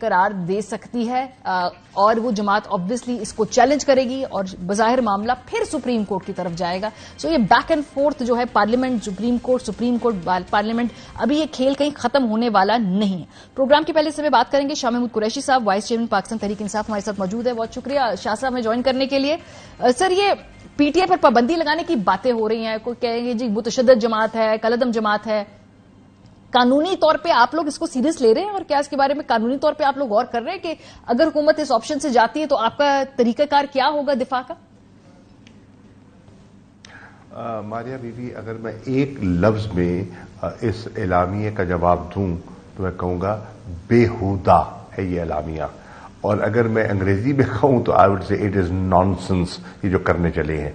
قرار دے سکتی ہے اور وہ جماعت آبویسلی اس کو چیلنج کرے گی اور بظاہر معاملہ پھر سپریم کورٹ کی طرف جائے گا. سو یہ بیک اینڈ فورتھ جو ہے پارلیمنٹ سپریم کورٹ پارلیمنٹ, ابھی یہ کھیل کہیں ختم ہونے والا نہیں ہے. پروگرام کے پہلے سے بات کریں گے شاہ محمود قریشی صاحب, وائس چیئرمین پاکستان تحریک انصاف, ہمارے ساتھ موجود ہے. بہت شکریہ شاہ صاحب میں جوائن کرنے کے لیے. سر, یہ پی ٹی آئی پر پابندی لگانے کی باتیں ہو رہی ہیں, کوئی کہیں گے جی متشدد جماعت ہے, کالعدم جماعت ہے, قانونی طور پہ آپ لوگ اس کو سیریس لے رہے ہیں اور کیا اس کے بارے میں قانونی طور پہ آپ لوگ غور کر رہے ہیں کہ اگر حکومت اس آپشن سے جاتی ہے تو آپ کا طریقہ کار کیا ہوگا دفاع کا؟ ماریہ بی بی, اگر میں ایک لفظ میں اس اعلامیے کا جواب دوں تو میں کہوں گا بےہودہ ہے یہ اعلامیہ, اور اگر میں انگریزی میں کہوں تو I would say it is nonsense. یہ جو کرنے چلے ہیں,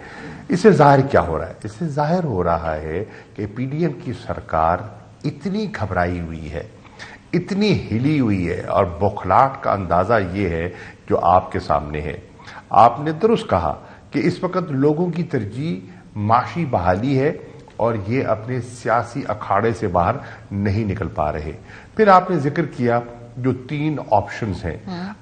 اس سے ظاہر کیا ہو رہا ہے؟ اس سے ظاہر ہو رہا ہے کہ پی ڈی ایم کی سرکار اتنی گھبرائی ہوئی ہے, اتنی ہلی ہوئی ہے, اور بوکھلاہٹ کا اندازہ یہ ہے جو آپ کے سامنے ہے. آپ نے درست کہا کہ اس وقت لوگوں کی ترجیح معاشی بحالی ہے اور یہ اپنے سیاسی اکھاڑے سے باہر نہیں نکل پا رہے. پھر آپ نے ذکر کیا جو 3 آپشنز ہیں.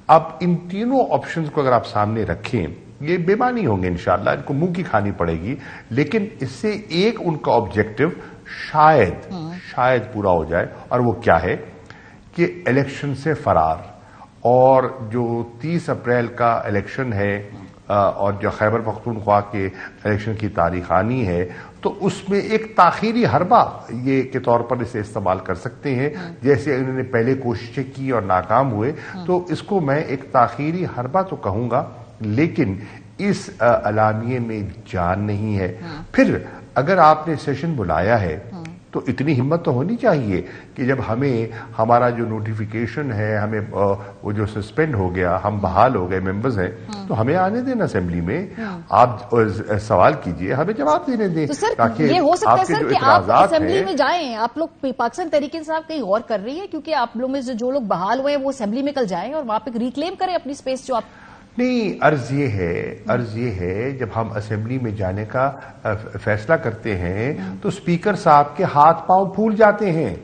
اب ان تینوں آپشنز کو اگر آپ سامنے رکھیں, یہ بے معنی ہوں گے انشاءاللہ, ان کو منہ کی کھانی پڑے گی, لیکن اس سے ایک ان کا آبجیکٹو شاید پورا ہو جائے, اور وہ کیا ہے کہ الیکشن سے فرار. اور جو 30 اپریل کا الیکشن ہے اور جو خیبر پختونخوا کے الیکشن کی تاریخ آنی ہے, تو اس میں ایک تاخیری حربہ یہ کے طور پر اسے استعمال کر سکتے ہیں. جیسے انہوں نے پہلے کوششیں کی اور ناکام ہوئے, تو اس کو میں ایک تاخیری حربہ تو کہوں گا, لیکن اس اعلامیے میں جان نہیں ہے. پھر اگر آپ نے سیشن بلایا ہے تو اتنی ہمت تو ہونی چاہیے کہ جب ہمیں ہمارا جو نوٹیفیکیشن ہے, ہمیں وہ جو سسپینڈ ہو گیا, ہم بحال ہو گئے ممبرز ہیں, تو ہمیں آنے دینا اسمبلی میں. آپ سوال کیجئے, ہمیں جواب دینے دیں. تو سر یہ ہو سکتا ہے سر کہ آپ اسمبلی میں جائیں, آپ لوگ پاکستان تحریک انصاف کہیں غور کر رہی ہے کیونکہ آپ لوگ میں جو لوگ بحال ہوئے ہیں وہ اسمبلی میں کل جائیں اور وہاں پہ ریکلیم کریں اپنی سپیس جو آپ. نہیں, عرض یہ ہے جب ہم اسمبلی میں جانے کا فیصلہ کرتے ہیں تو اسپیکر صاحب کے ہاتھ پاؤں پھول جاتے ہیں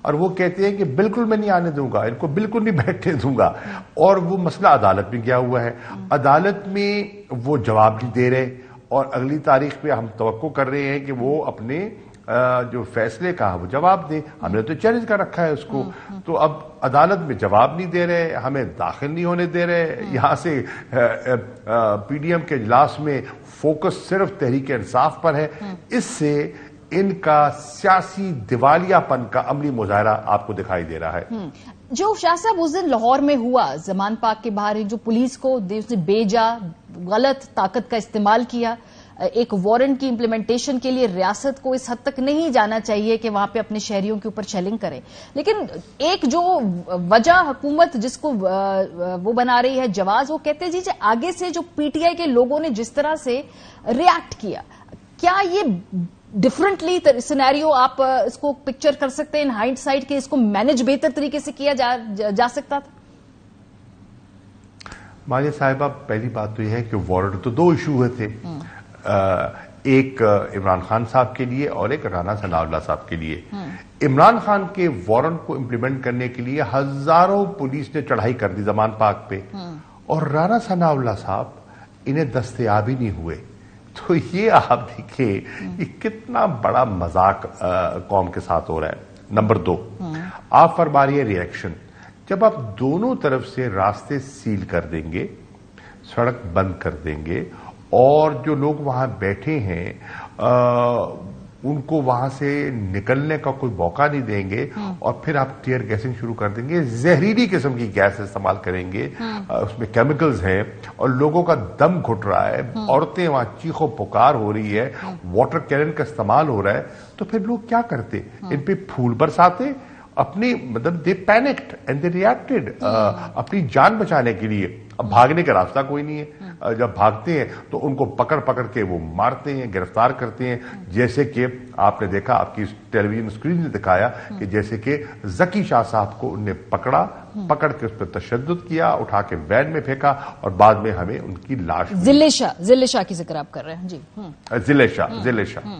اور وہ کہتے ہیں کہ بالکل میں نہیں آنے دوں گا, ان کو بالکل نہیں بیٹھنے دوں گا. اور وہ مسئلہ عدالت میں گیا ہوا ہے, عدالت میں وہ جواب نہیں دے رہے, اور اگلی تاریخ پہ ہم توقع کر rہے ہیں کہ وہ اپنے جو فیصلے کا وہ جواب دیں. ہم نے تو چیلنج کر رکھا ہے اس کو, تو اب عدالت میں جواب نہیں دے رہے, ہمیں داخل نہیں ہونے دے رہے. یہاں سے پی ڈی ایم کے اجلاس میں فوکس صرف تحریک انصاف پر ہے. اس سے ان کا سیاسی دیوالیہ پن کا عملی مظاہرہ آپ کو دکھائی دے رہا ہے. جو شاہ صاحب اس دن لاہور میں ہوا, زمان پاک کے باہر جو پولیس کو بے جا غلط طاقت کا استعمال کیا, ایک وارنٹ کی امپلیمنٹیشن کے لیے ریاست کو اس حد تک نہیں جانا چاہیے کہ وہاں پہ اپنے شہریوں کے اوپر چیلنج کرے, لیکن ایک جو وجہ حکومت جس کو وہ بنا رہی ہے جواز, وہ کہتے ہیں جی آگے سے جو پی ٹی آئی کے لوگوں نے جس طرح سے ریاکٹ کیا, کیا یہ ڈفرنٹلی سینیریو آپ اس کو پکچر کر سکتے ہیں ان ہائنڈ سائٹ کہ اس کو مینج بہتر طریقے سے کیا جا سکتا تھا؟ مالیہ صاحبہ, پہلی بات تو یہ ہے کہ وارنٹ تو 2 ایشو ہوئے تھے, ایک عمران خان صاحب کے لیے اور ایک رانا ثناء اللہ صاحب کے لیے. عمران خان کے وارنٹ کو امپلیمنٹ کرنے کے لیے ہزاروں پولیس نے چڑھائی کر دی زمان پاک پہ, اور رانا ثناء اللہ صاحب انہیں دستیاب ہی نہیں ہوئے. تو یہ آپ دیکھیں یہ کتنا بڑا مذاق قوم کے ساتھ ہو رہا ہے. نمبر 2, آپ فرما رہی ہے ریئیکشن. جب آپ دونوں طرف سے راستے سیل کر دیں گے, سڑک بند کر دیں گے, اور جو لوگ وہاں بیٹھے ہیں ان کو وہاں سے نکلنے کا کوئی موقع نہیں دیں گے, اور پھر آپ ٹیئر گیسنگ شروع کر دیں گے, زہریلی قسم کی گیس استعمال کریں گے, اس میں کیمیکلز ہیں اور لوگوں کا دم گھٹ رہا ہے, عورتیں وہاں چیخ و پکار ہو رہی ہے, واٹر کینن کا استعمال ہو رہا ہے, تو پھر لوگ کیا کرتے؟ ان پہ پھول برساتے اپنی, مطلب دے پینکڈ اینڈ دے ریئیکٹڈ اپنی جان بچانے کے لیے. اب بھاگنے کا راستہ کوئی نہیں ہے. جب بھاگتے ہیں تو ان کو پکڑ پکڑ کے وہ مارتے ہیں, گرفتار کرتے ہیں, جیسے کہ آپ نے دیکھا, آپ کی ٹیلی ویژن اسکرین نے دکھایا کہ جیسے کہ ذکی شاہ صاحب کو ان نے پکڑ کے اس پہ تشدد کیا, اٹھا کے وین میں پھینکا اور بعد میں ہمیں ان کی لاش. ذل شاہ کی ذکر آپ کر رہے ہیں جی. ذل شاہ.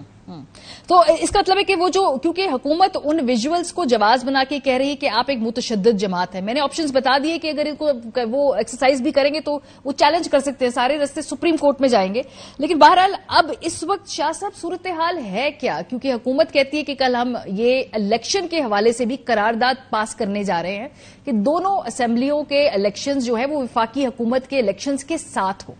تو اس کا مطلب ہے کہ وہ جو, کیونکہ حکومت ان ویژولز کو جواز بنا کے کہہ رہی ہے کہ آپ ایک متشدد جماعت ہے. میں نے آپشنز بتا دیے کہ اگر ان کو وہ ایکسرسائز بھی کریں گے تو وہ چیلنج کر سکتے ہیں, سارے راستے سپریم کورٹ میں جائیں گے. لیکن بہرحال اب اس وقت شاہ صاحب صورتحال ہے کیا؟ کیونکہ حکومت کہتی ہے کہ کل ہم یہ الیکشن کے حوالے سے بھی قرارداد پاس کرنے جا رہے ہیں کہ دونوں اسمبلیوں کے الیکشنز جو ہے وہ وفاقی حکومت کے الیکشنز کے ساتھ ہو.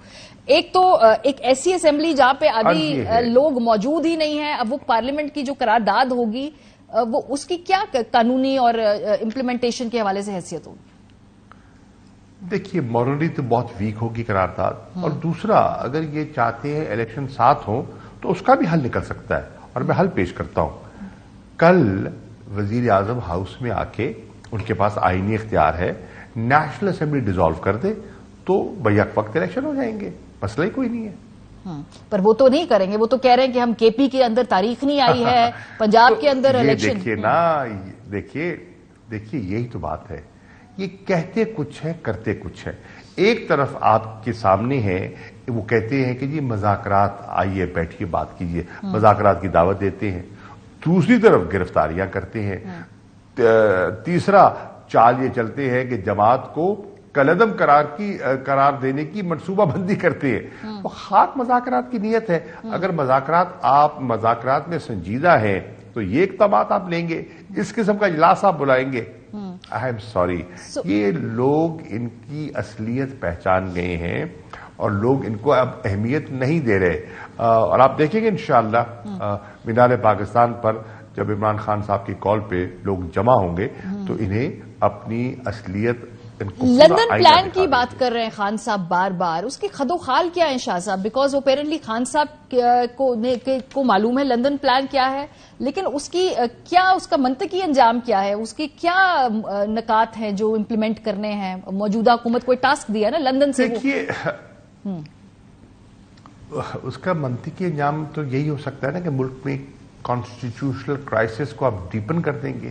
ایک تو ایک ایسی اسمبلی جہاں پہ ابھی لوگ موجود ہی نہیں ہیں, اب وہ پارلیمنٹ کی جو قرارداد ہوگی وہ اس کی کیا قانونی اور امپلیمنٹیشن کے حوالے سے حیثیت ہوگی؟ دیکھیے, مورلی تو بہت ویک ہوگی قرارداد, اور دوسرا اگر یہ چاہتے ہیں الیکشن ساتھ ہوں تو اس کا بھی حل نکل سکتا ہے, اور میں حل پیش کرتا ہوں. کل وزیر اعظم ہاؤس میں آ کے, ان کے پاس آئینی اختیار ہے, نیشنل اسمبلی ڈیزالو کر دے تو بیک وقت الیکشن ہو جائیں گے, مسئلہ ہی کوئی نہیں ہے. پر وہ تو نہیں کریں گے, وہ تو کہہ رہے ہیں کہ ہم کے پی کے اندر تاریخ نہیں آئی ہے, پنجاب کے اندر الیکشن. دیکھیے نا, دیکھیے یہی تو بات ہے, یہ کہتے کچھ ہے کرتے کچھ ہے. ایک طرف آپ کے سامنے ہے, وہ کہتے ہیں کہ جی مذاکرات, آئیے بیٹھیے بات کیجیے, مذاکرات کی دعوت دیتے ہیں, دوسری طرف گرفتاریاں کرتے ہیں, تیسرا چال یہ چلتے ہیں کہ جماعت کو کالعدم قرار دینے کی منصوبہ بندی کرتے ہیں. وہ خاک مذاکرات کی نیت ہے. اگر آپ مذاکرات میں سنجیدہ ہیں تو یہ اقدامات آپ لیں گے, اس قسم کا اجلاس آپ بلائیں گے. آئی ایم سوری, یہ لوگ ان کی اصلیت پہچان گئے ہیں اور لوگ ان کو اب اہمیت نہیں دے رہے. اور آپ دیکھیں گے انشاءاللہ مینار پاکستان پر جب عمران خان صاحب کی کال پہ لوگ جمع ہوں گے تو انہیں اپنی اصلیت. لندن پلان کی بات کر رہے ہیں خان صاحب بار بار, اس کی خد و خال کیا ہے شاہ صاحب؟ بیکاز اپیرنٹلی خان صاحب کو معلوم ہے لندن پلان کیا ہے, لیکن اس کی کیا, اس کا منطقی انجام کیا ہے, اس کے کیا نکات ہیں جو امپلیمنٹ کرنے ہیں؟ موجودہ حکومت کو ٹاسک دیا نا لندن سے. دیکھیے, اس کا منطقی انجام تو یہی ہو سکتا ہے نا کہ ملک میں کانسٹیٹیوشنل کرائسس کو آپ ڈیپن کر دیں گے,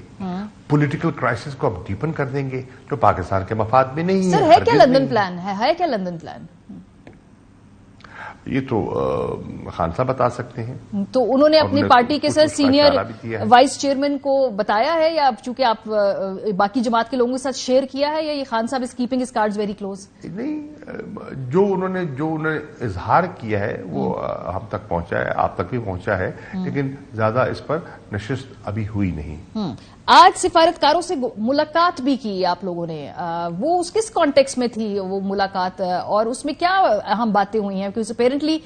پولیٹیکل کرائسس کو آپ ڈیپن کر دیں گے, جو پاکستان کے مفاد میں نہیں ہے. سر ہے کیا لندن پلان؟ ہے کیا لندن پلان؟ یہ تو خان صاحب بتا سکتے ہیں. تو انہوں نے اپنی پارٹی کے سر سینئر وائس چیئرمین کو بتایا ہے, یا چونکہ آپ باقی جماعت کے لوگوں کے ساتھ شیئر کیا ہے, یا یہ Khan sahab is keeping his cards very close? نہیں, جو انہوں نے اظہار کیا ہے وہ ہم تک پہنچا ہے, آپ تک بھی پہنچا ہے, لیکن زیادہ اس پر نشست ابھی ہوئی نہیں. آج سفارتکاروں سے ملاقات بھی کی آپ لوگوں نے, وہ اس کس کانٹیکس میں تھی وہ ملاقات, اور اس میں کیا اہم باتیں ہوئی ہیں؟ کیونکہ اپیرنٹلی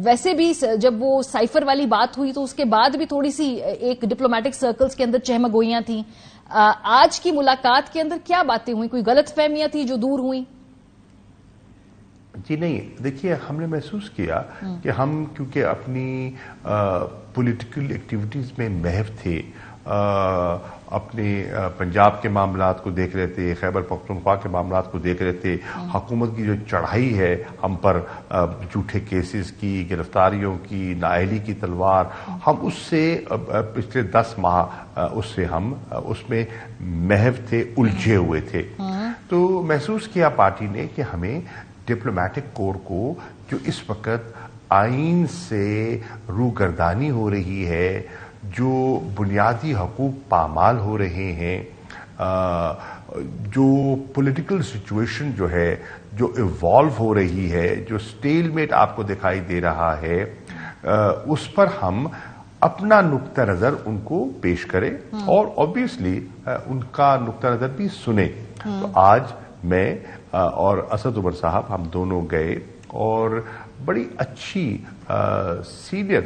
ویسے بھی جب وہ سائفر والی بات ہوئی تو اس کے بعد بھی تھوڑی سی ایک ڈپلومیٹک سرکلز کے اندر چہمگوئیاں تھیں. آج کی ملاقات کے اندر کیا باتیں ہوئی؟ کوئی غلط فہمیاں تھی جو دور ہوئی؟ جی نہیں, دیکھیے ہم نے محسوس کیا کہ ہم کیونکہ اپنی پولیٹیکل ایکٹیویٹیز میں محو تھے, اپنے پنجاب کے معاملات کو دیکھ رہے تھے, خیبر پختونخوا کے معاملات کو دیکھ رہے تھے, حکومت کی جو چڑھائی ہے ہم پر جھوٹے کیسز کی, گرفتاریوں کی, نااہلی کی تلوار, ہم اس سے پچھلے 10 ماہ اس میں محو تھے, الجھے ہوئے تھے. تو محسوس کیا پارٹی نے کہ ہمیں ڈپلومیٹک کور کو, جو اس وقت آئین سے روگردانی ہو رہی ہے, جو بنیادی حقوق پامال ہو رہے ہیں, جو پولیٹیکل سچویشن جو ہے جو ایوالو ہو رہی ہے, جو سٹیل میٹ آپ کو دکھائی دے رہا ہے, اس پر ہم اپنا نقطہ نظر ان کو پیش کریں اور آبویسلی ان کا نقطہ نظر بھی سنیں. تو آج میں اور اسد عمر صاحب ہم دونوں گئے اور بڑی اچھی سینئر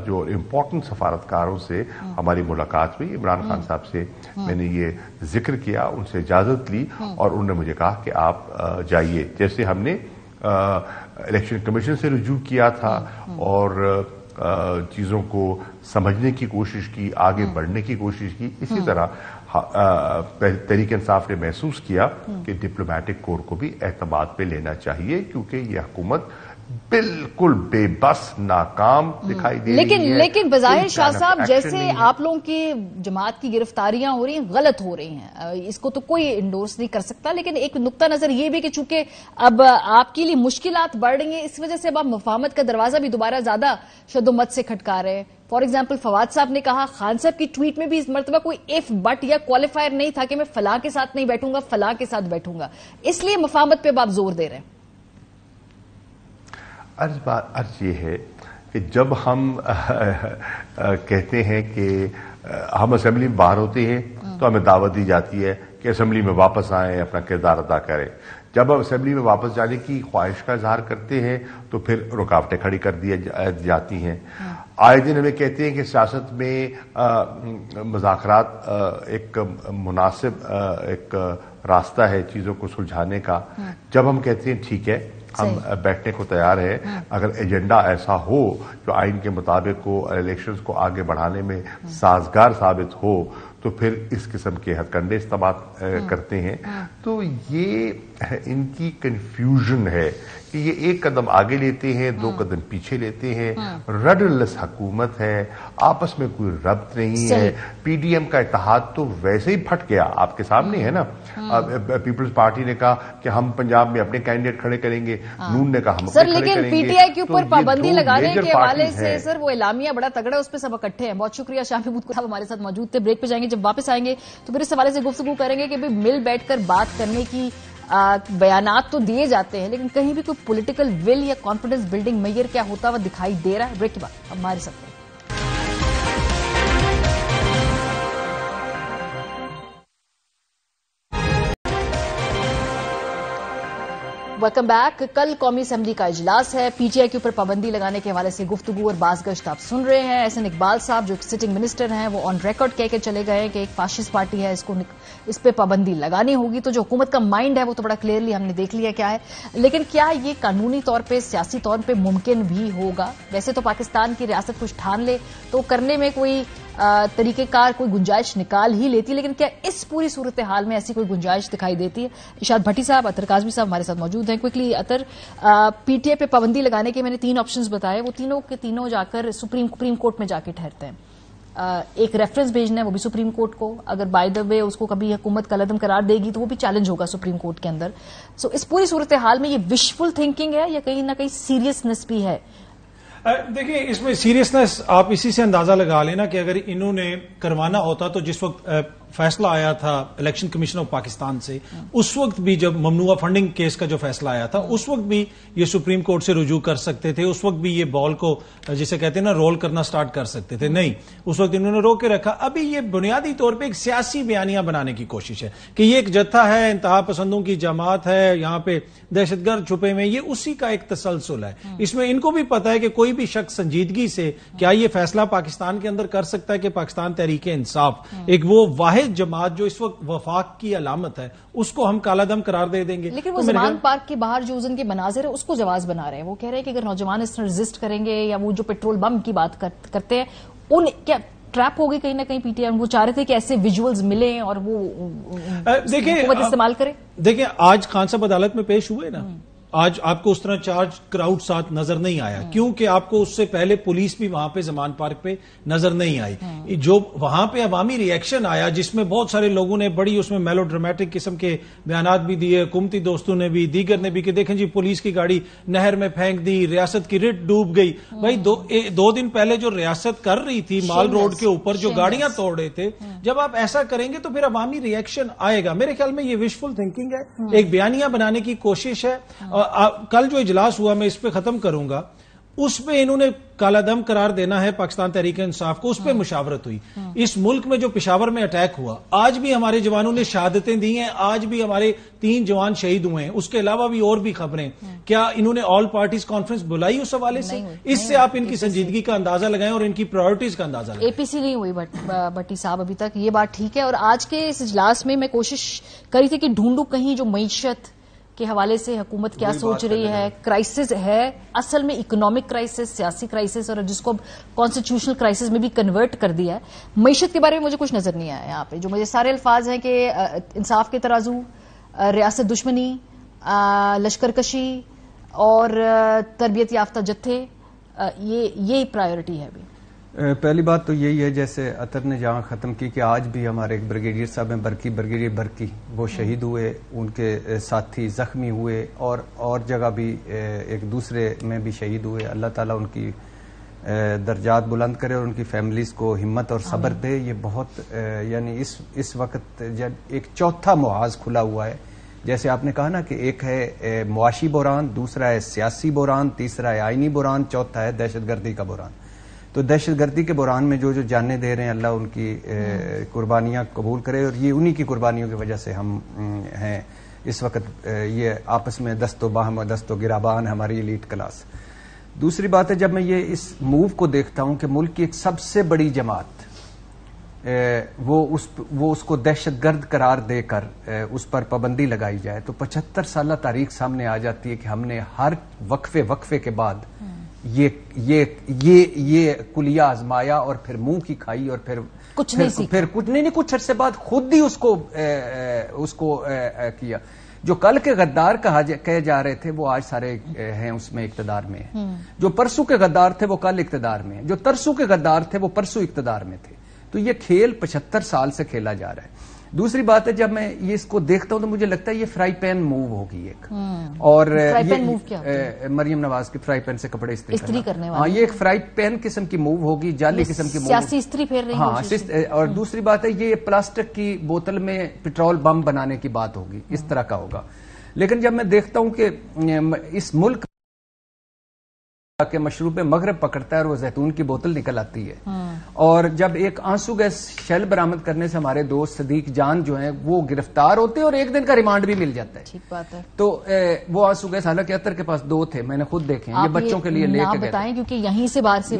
جو امپورٹنٹ سفارتکاروں سے ہماری ملاقات ہوئی. عمران خان صاحب سے میں نے یہ ذکر کیا, ان سے اجازت لی اور انہوں نے مجھے کہا کہ آپ جائیے. جیسے ہم نے الیکشن کمیشن سے رجوع کیا تھا اور چیزوں کو سمجھنے کی کوشش کی، آگے بڑھنے کی کوشش کی. اسی طرح تحریک انصاف نے محسوس کیا کہ ڈپلومیٹک کور کو بھی اعتماد پہ لینا چاہیے، کیونکہ یہ حکومت بالکل بے بس ناکام دکھائی دے رہی ہے. لیکن بظاہر شاہ صاحب جیسے آپ لوگوں کی جماعت کی گرفتاریاں ہو رہی ہیں غلط ہو رہی ہیں، اس کو تو کوئی انڈورس نہیں کر سکتا، لیکن ایک نقطہ نظر یہ بھی کہ چونکہ اب آپ کے لیے مشکلات بڑھ رہی ہیں، اس وجہ سے اب آپ مفاہمت کا دروازہ بھی دوبارہ زیادہ شد و مت سے کھٹکا رہے ہیں. فار ایگزامپل فواد صاحب نے کہا، خان صاحب کی ٹویٹ میں بھی اس مرتبہ کوئی ایف بٹ یا کوالیفائر نہیں تھا کہ میں فلاں کے ساتھ نہیں بیٹھوں گا، فلاں کے ساتھ بیٹھوں گا، اس لیے مفاہمت پہ آپ زور دے رہے ہیں. عرض یہ ہے کہ جب ہم کہتے ہیں کہ ہم اسمبلی میں باہر ہوتے ہیں تو ہمیں دعوت دی جاتی ہے کہ اسمبلی میں واپس آئیں، اپنا کردار ادا کریں. جب ہم اسمبلی میں واپس جانے کی خواہش کا اظہار کرتے ہیں تو پھر رکاوٹیں کھڑی کر دی جاتی ہیں. آئے دن ہمیں کہتے ہیں کہ سیاست میں مذاکرات ایک مناسب ایک راستہ ہے چیزوں کو سلجھانے کا. جب ہم کہتے ہیں ٹھیک ہے ہم بیٹھنے کو تیار ہیں، اگر ایجنڈا ایسا ہو جو آئین کے مطابق کو الیکشنز کو آگے بڑھانے میں سازگار ثابت ہو تو پھر اس قسم کے ہتھ کنڈے استعمال کرتے ہیں. تو یہ ان کی کنفیوژن ہے کہ یہ ایک قدم آگے لیتے ہیں، دو قدم پیچھے لیتے ہیں. رڈرلیس حکومت ہے، آپس میں کوئی ربط نہیں ہے. پی ڈی ایم کا اتحاد تو ویسے ہی پھٹ گیا، آپ کے سامنے ہے نا. پیپلز پارٹی نے کہا کہ ہم پنجاب میں اپنے کینڈیڈیٹ کھڑے کریں گے، نون نے کہا ہم اپنے کھڑے کریں گے. لیکن پی ٹی آئی کے اوپر پابندی لگانے کے حوالے سے سر وہ اعلامیہ بڑا تگڑا ہے، اس پہ سب اکٹھے ہیں. بہت شکریہ شاہ محمود صاحب ہمارے ساتھ موجود تھے. بریک پہ جائیں گے، جب واپس آئیں گے تو پھر اس حوالے سے گفتگو کریں گے کہ مل بیٹھ کر بات کرنے کی بیانات تو دیے جاتے ہیں لیکن کہیں بھی کوئی پولیٹیکل ول یا کانفیڈنس بلڈنگ میئر کیا ہوتا ہوا دکھائی دے رہا ہے. بریک کے بعد ہمارے ساتھ ویلکم بیک. کل قومی اسمبلی کا اجلاس ہے. پی ٹی آئی کے اوپر پابندی لگانے کے حوالے سے گفتگو اور باز گشت آپ سن رہے ہیں. احسن اقبال صاحب جو سٹنگ منسٹر ہیں وہ آن ریکارڈ کہہ کے چلے گئے کہ ایک فاشسٹ پارٹی ہے، اس پہ پابندی لگانی ہوگی. تو جو حکومت کا مائنڈ ہے وہ تو بڑا کلیئرلی ہم نے دیکھ لیا کیا ہے، لیکن کیا یہ قانونی طور پہ سیاسی طور پہ ممکن بھی ہوگا؟ ویسے تو پاکستان کی ریاست کچھ ٹھان لے تو کرنے میں کوئی طریقہ کار کوئی گنجائش نکال ہی لیتی، لیکن کیا اس پوری صورتحال میں ایسی کوئی گنجائش دکھائی دیتی ہے؟ اشاد بھٹی صاحب، اطہر کاظمی صاحب ہمارے ساتھ موجود ہیں. Quickly Athar, P T I پہ پابندی لگانے کے میں نے 3 آپشنز بتائے، وہ تینوں کے تینوں جا کر سپریم کورٹ میں جا کے ٹھہرتے ہیں. ایک ریفرنس بھیجنا ہے وہ بھی سپریم کورٹ کو، اگر بائی دا وے اس کو کبھی حکومت کالعدم قرار دے گی تو وہ بھی چیلنج ہوگا سپریم کورٹ کے اندر. سو اس پوری صورتحال میں یہ وشفل تھنکنگ ہے یا کہیں نہ کہیں سیریسنس بھی ہے؟ دیکھیں اس میں سیریسنس آپ اسی سے اندازہ لگا لینا کہ اگر انہوں نے کروانا ہوتا تو جس وقت فیصلہ آیا تھا الیکشن کمیشن آف پاکستان سے، اس وقت بھی جب ممنوعہ فنڈنگ کیس کا جو فیصلہ آیا تھا اس وقت بھی یہ سپریم کورٹ سے رجوع کر سکتے تھے. اس وقت بھی یہ بال کو جسے کہتے ہیں نا رول کرنا سٹارٹ کر سکتے تھے. نہیں، اس وقت انہوں نے روک کے رکھا. ابھی یہ بنیادی طور پہ ایک سیاسی بیانیہ بنانے کی کوشش ہے کہ یہ ایک جتھا ہے، انتہا پسندوں کی جماعت ہے، یہاں پہ دہشت گرد چھپے میں، یہ اسی کا ایک تسلسل ہے. اس میں ان کو بھی پتا ہے کہ کوئی بھی شخص سنجیدگی سے کیا یہ فیصلہ پاکستان کے اندر کر سکتا ہے کہ پاکستان تحریک انصاف ایک وہ واحد جماعت جو اس وقت وفاق کی علامت ہے اس کو ہم کالا دم قرار دے دیں گے. لیکن وہ زمان پارک کے باہر جو ان کے مناظر ہے اس کو جواز بنا رہے ہیں. وہ کہہ رہے ہیں کہ اگر نوجوان اس طرح ریزسٹ کریں گے یا وہ جو پیٹرول بم کی بات کرتے ہیں ان کیا ٹریپ ہوگی کہیں نہ کہیں پی ٹی آئی؟ وہ چاہ رہے تھے کہ ایسے ویژولز ملیں اور وہ حکومت استعمال کرے. دیکھیں آج خان صاحب عدالت میں پیش ہوئے نا، آج آپ کو اس طرح چارج کراؤڈ ساتھ نظر نہیں آیا کیونکہ آپ کو اس سے پہلے پولیس بھی وہاں پہ زمان پارک پہ نظر نہیں آئی. جو وہاں پہ عوامی ری ایکشن آیا جس میں بہت سارے لوگوں نے بڑی اس میں میلو ڈرامیٹک قسم کے بیانات بھی دیے، حکومتی دوستوں نے بھی، دیگر نے بھی، کہ دیکھیں جی پولیس کی گاڑی نہر میں پھینک دی، ریاست کی رٹ ڈوب گئی. بھائی 2 دن پہلے جو ریاست کر رہی تھی مال روڈ کے اوپر جو گاڑیاں توڑ رہے تھے، جب آپ ایسا کریں گے تو پھر عوامی ری ایکشن آئے گا. میرے خیال میں یہ وشفل تھنکنگ ہے، ایک بیانیہ بنانے کی کوشش ہے. کل جو اجلاس ہوا میں اس پہ ختم کروں گا، اس پہ انہوں نے کالا دم قرار دینا ہے پاکستان تحریک انصاف کو، اس پہ مشاورت ہوئی. اس ملک میں جو پشاور میں اٹیک ہوا، آج بھی ہمارے جوانوں نے شہادتیں دی ہیں، آج بھی ہمارے 3 جوان شہید ہوئے ہیں. اس کے علاوہ بھی اور بھی خبریں. کیا انہوں نے آل پارٹیز کانفرنس بلائی اس حوالے سے؟ اس سے آپ ان کی سنجیدگی کا اندازہ لگائیں اور ان کی پرائرٹیز کا اندازہ لگائیں. اے پی سی نہیں ہوئی بٹی صاحب ابھی تک، یہ بات ٹھیک ہے. اور آج کے اس اجلاس میں میں کوشش کری تھی کہ ڈھونڈوں کہیں جو معیشت کے حوالے سے حکومت کیا سوچ رہی ہے؟ کرائسس ہے اصل میں اکنامک کرائسس، سیاسی کرائسس، اور جس کو کانسٹیٹیوشنل کرائسس میں بھی کنورٹ کر دیا ہے. معیشت کے بارے میں مجھے کچھ نظر نہیں آیا یہاں پہ. جو مجھے سارے الفاظ ہیں کہ انصاف کے ترازو، ریاست دشمنی، لشکر کشی اور تربیت یافتہ جتھے، یہ پرائیورٹی ہے ابھی. پہلی بات تو یہی ہے جیسے عطر نے جہاں ختم کی کہ آج بھی ہمارے ایک بریگیڈیئر صاحب ہیں بریگیڈیئر برکی، وہ شہید ہوئے، ان کے ساتھی زخمی ہوئے، اور جگہ بھی ایک دوسرے میں بھی شہید ہوئے. اللہ تعالیٰ ان کی درجات بلند کرے اور ان کی فیملیز کو ہمت اور صبر دے. یہ بہت یعنی اس وقت جب ایک چوتھا محاذ کھلا ہوا ہے، جیسے آپ نے کہا نا کہ ایک ہے معاشی بحران، دوسرا ہے سیاسی بحران، تیسرا ہے آئینی بحران، چوتھا ہے دہشت گردی کا بحران. تو دہشت گردی کے بحران میں جو جانیں دے رہے ہیں، اللہ ان کی قربانیاں قبول کرے، اور یہ انہی کی قربانیوں کی وجہ سے ہم ہیں اس وقت یہ آپس میں دست و باہم و دست و گرابان ہماری ایلیٹ کلاس. دوسری بات ہے جب میں یہ اس موو کو دیکھتا ہوں کہ ملک کی ایک سب سے بڑی جماعت وہ اس کو دہشت گرد قرار دے کر اس پر پابندی لگائی جائے، تو 75 سالہ تاریخ سامنے آ جاتی ہے کہ ہم نے ہر وقفے کے بعد یہ کلیہ آزمایا اور پھر منہ کی کھائی، اور پھر کچھ نہیں کچھ عرصے بعد خود ہی اس کو کیا. جو کل کے غدار کہے جا رہے تھے وہ آج سارے ہیں اس میں اقتدار میں ہیں. جو پرسوں کے غدار تھے وہ کل اقتدار میں ہیں. جو ترسوں کے غدار تھے وہ پرسوں اقتدار میں تھے. تو یہ کھیل 75 سال سے کھیلا جا رہا ہے. دوسری بات ہے جب میں یہ اس کو دیکھتا ہوں تو مجھے لگتا ہے یہ فرائی پین موو ہوگی ایک. اور مریم نواز کی فرائی پین سے کپڑے استری کرنے والی، یہ ایک فرائی پین قسم کی موو ہوگی، جعلی قسم کی موو، سیاسی استری پھیر رہی ہے. ہاں. اور دوسری بات ہے یہ پلاسٹک کی بوتل میں پٹرول بم بنانے کی بات ہوگی، اس طرح کا ہوگا. لیکن جب میں دیکھتا ہوں کہ اس ملک کہ مشروب مغرب پکڑتا ہے اور وہ زیتون کی بوتل نکل آتی ہے، اور جب ایک آنسو گیس شیل برآمد کرنے سے ہمارے دوست صدیق جان جو ہیں وہ گرفتار ہوتے ہیں اور ایک دن کا ریمانڈ بھی مل جاتا ہے. ٹھیک بات ہے. تو وہ آنسو گیس حالانکہ عطر کے پاس 2 تھے، میں نے خود دیکھے ہیں، یہ بچوں کے لیے لے کے گئے بتائیں کیونکہ یہیں سے باہر سے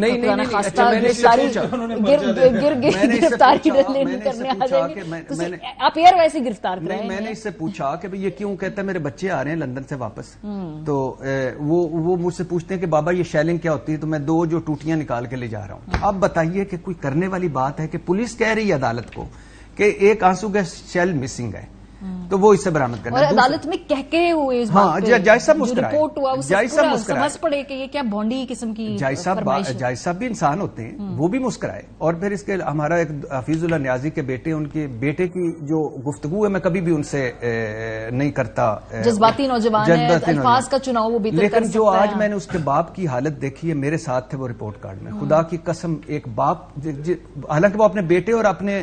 آپ ایئر ویسے گرفتار کریں. میں نے اس سے پوچھا کہ یہ کیوں کہتا ہے میرے بچے آ رہے ہیں لندن سے واپس، تو وہ مجھ سے پوچھتے ہیں کہ بابا یہ شیلنگ کیا ہوتی ہے؟ تو میں 2 جو ٹوٹیاں نکال کے لے جا رہا ہوں. اب بتائیے کہ کوئی کرنے والی بات ہے کہ پولیس کہہ رہی ہے عدالت کو کہ ایک آنسو گیس شیل مسنگ ہے، تو وہ اسے برآمد کرنا. اور عدالت میں کہہ کے ہوئے اس بات پہ جج صاحب مسکرائے، جج صاحب مسکرائے، سمجھ پڑے کہ یہ کیا بھونڈی قسم کی جج صاحب بھی انسان ہوتے ہیں، وہ بھی مسکرائے. اور پھر اس کے ہمارا ایک حفیظ اللہ نیازی کے بیٹے، ان کے بیٹے کی جو گفتگو ہے میں کبھی بھی ان سے نہیں کرتا، جذباتی نوجوان ہے، الفاظ کا چناؤ وہ بہتر کر سکتا ہے. لیکن جو آج میں نے اس کے باپ کی حالت دیکھی ہے، میرے ساتھ تھے وہ رپورٹ کارڈ میں، خدا کی قسم ایک باپ، حالانکہ وہ اپنے بیٹے اور اپنے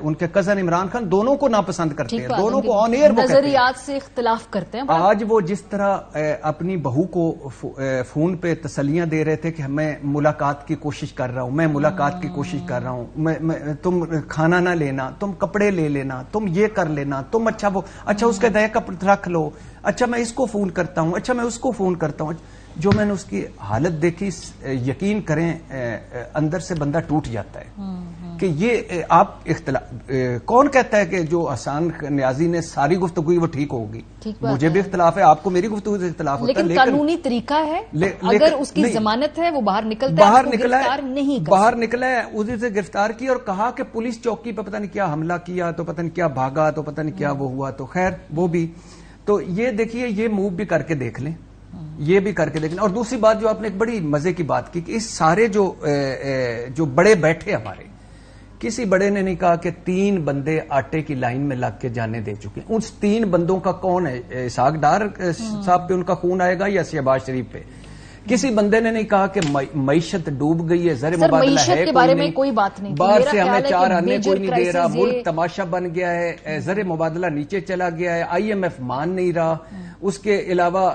ان کے کزن عمران خان دونوں کو ناپسند کرتے ہیں، دونوں کو آن ایئر نظریات سے اختلاف کرتے ہیں. آج وہ جس طرح اپنی بہو کو فون پہ تسلیاں دے رہے تھے کہ میں ملاقات کی کوشش کر رہا ہوں، میں ملاقات کی کوشش کر رہا ہوں، تم کھانا نہ لینا، تم کپڑے لے لینا، تم یہ کر لینا، تم اچھا اس کے نئے کپڑے رکھ لو، اچھا میں اس کو فون کرتا ہوں، اچھا میں اس کو فون کرتا ہوں. جو میں نے اس کی حالت دیکھی، یقین کریں اندر سے بندہ ٹوٹ جاتا ہے کہ یہ آپ اختلاف. کون کہتا ہے کہ جو حسان نیازی نے ساری گفتگو وہ ٹھیک ہوگی؟ مجھے بھی اختلاف ہے، آپ کو میری گفتگو سے اختلاف ہوتا ہے، لیکن قانونی طریقہ ہے. اگر اس کی ضمانت ہے وہ باہر نکلتا ہے، گرفتار نہیں کر باہر نکلا ہے، اسی سے گرفتار کی اور کہا کہ پولیس چوکی پہ پتہ نہیں کیا حملہ کیا، تو پتہ نہیں کیا بھاگا، تو پتہ نہیں کیا وہ ہوا. تو خیر وہ بھی تو یہ دیکھیے، یہ موو بھی کر کے دیکھ لیں، یہ بھی کر کے دیکھ لیں. اور دوسری بات جو آپ نے ایک بڑی مزے کی بات کی کہ اس سارے جو بڑے بیٹھے ہمارے، کسی بڑے نے نہیں کہا کہ 3 بندے آٹے کی لائن میں لگ کے جانے دے چکے. ان 3 بندوں کا کون ہے؟ اسحاق ڈار صاحب پہ ان کا خون آئے گا یا شہباز شریف پہ؟ کسی بندے نے نہیں کہا کہ معیشت ڈوب گئی ہے، زر مبادلہ ہے کے بارے میں کوئی بات نہیں، باہر سے ہمیں 4 آنے کوئی نہیں دے رہا، ملک تماشا بن گیا ہے، زر مبادلہ نیچے چلا گیا ہے، IMF مان نہیں رہا. اس کے علاوہ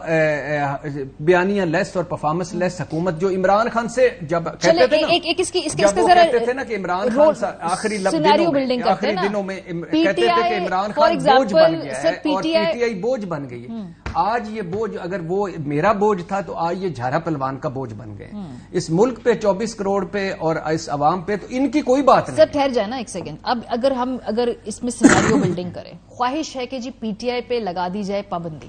بیانیہ لیس اور پرفارمنس لیس حکومت جو عمران خان سے جب کہتے تھے نا کہ عمران خان آخری دنوں میں کہتے تھے کہ عمران خان بوجھ بن گیا ہے اور PTI بوجھ بن گئی ہے. آج یہ بوجھ اگر وہ میرا بوجھ تھا تو آج یہ جھارا پلوان کا بوجھ بن گئے. اس ملک پہ 24 کروڑ پہ اور اس عوام پہ تو ان کی کوئی بات نہیں. سر ٹھہر جائے نا ایک سیکنڈ. اب اگر اس میں سیناریو بلڈنگ کریں، خواہش ہے کہ جی PTI پہ لگا دی جائے پابندی،